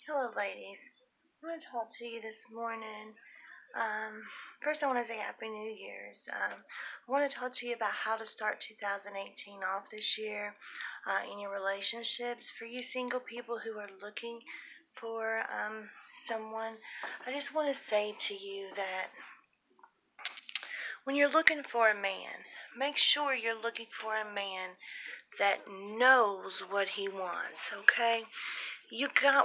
Hello, ladies. I want to talk to you this morning. Um, First, I want to say Happy New Year's. I want to talk to you about how to start 2018 off this year in your relationships. For you single people who are looking for someone, I just want to say to you that when you're looking for a man, make sure you're looking for a man that knows what he wants, okay?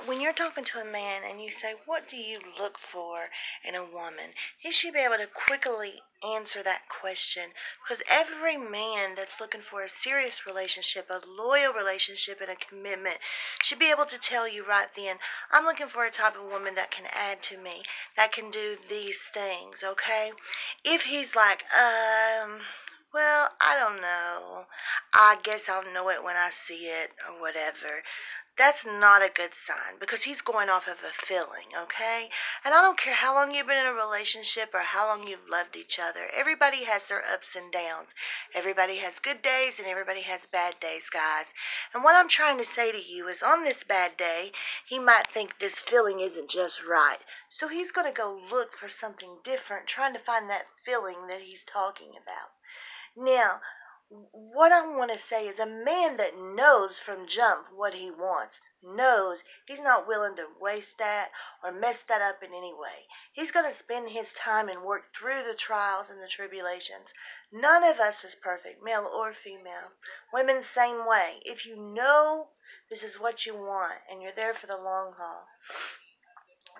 When you're talking to a man and you say, what do you look for in a woman? He should be able to quickly answer that question, because every man that's looking for a serious relationship, a loyal relationship, and a commitment should be able to tell you right then, I'm looking for a type of woman that can add to me, that can do these things, okay? If he's like, well, I don't know, I guess I'll know it when I see it, or whatever, that's not a good sign, because he's going off of a feeling, okay? And I don't care how long you've been in a relationship or how long you've loved each other. Everybody has their ups and downs. Everybody has good days and everybody has bad days, guys. And what I'm trying to say to you is, on this bad day, he might think this feeling isn't just right. So he's going to go look for something different, trying to find that feeling that he's talking about. Now, what I want to say is, a man that knows from jump what he wants, knows he's not willing to waste that or mess that up in any way. He's going to spend his time and work through the trials and the tribulations. None of us is perfect, male or female. Women, same way. If you know this is what you want and you're there for the long haul,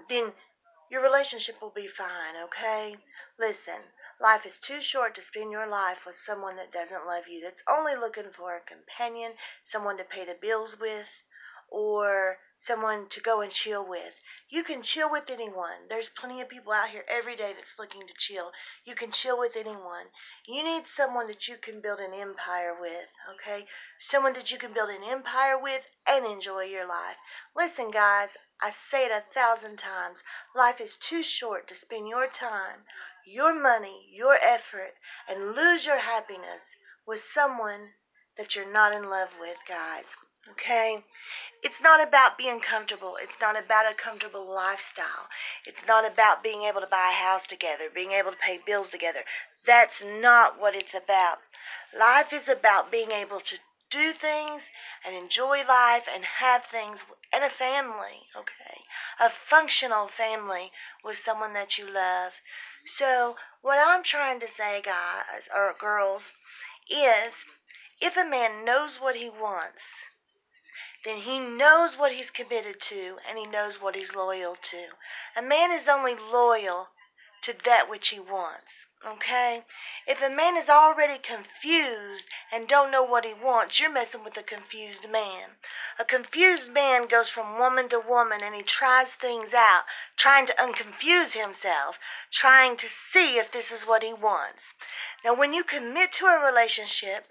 then your relationship will be fine, okay? Listen, life is too short to spend your life with someone that doesn't love you, that's only looking for a companion, someone to pay the bills with, or someone to go and chill with. You can chill with anyone. There's plenty of people out here every day that's looking to chill. You can chill with anyone. You need someone that you can build an empire with, okay? Someone that you can build an empire with and enjoy your life. Listen, guys, I say it 1,000 times. Life is too short to spend your time, your money, your effort, and lose your happiness with someone that you're not in love with, guys. Okay? It's not about being comfortable. It's not about a comfortable lifestyle. It's not about being able to buy a house together, being able to pay bills together. That's not what it's about. Life is about being able to do things and enjoy life and have things and a family, okay? A functional family with someone that you love. So, what I'm trying to say, guys, or girls, is, if a man knows what he wants, then he knows what he's committed to and he knows what he's loyal to. A man is only loyal to that which he wants, okay? If a man is already confused and don't know what he wants, you're messing with a confused man. A confused man goes from woman to woman and he tries things out, trying to unconfuse himself, trying to see if this is what he wants. Now, when you commit to a relationship,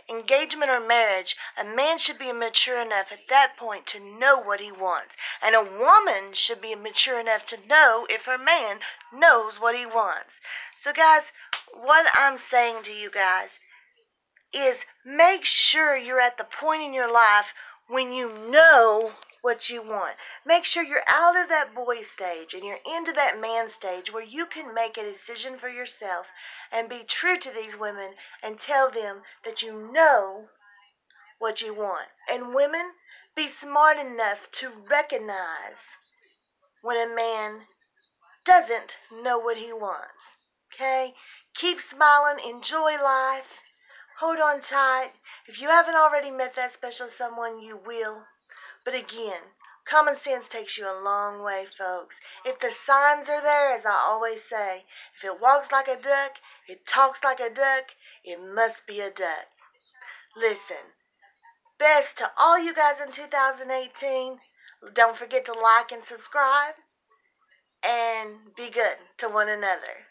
engagement, or marriage, a man should be mature enough at that point to know what he wants. And a woman should be mature enough to know if her man knows what he wants. So, guys, what I'm saying to you guys is, make sure you're at the point in your life when you know what you want. Make sure you're out of that boy stage and you're into that man stage where you can make a decision for yourself and be true to these women and tell them that you know what you want. And women, be smart enough to recognize when a man doesn't know what he wants. Okay? Keep smiling, enjoy life, hold on tight. If you haven't already met that special someone, you will. But again, common sense takes you a long way, folks. If the signs are there, as I always say, if it walks like a duck, it talks like a duck, it must be a duck. Listen, best to all you guys in 2018. Don't forget to like and subscribe, and be good to one another.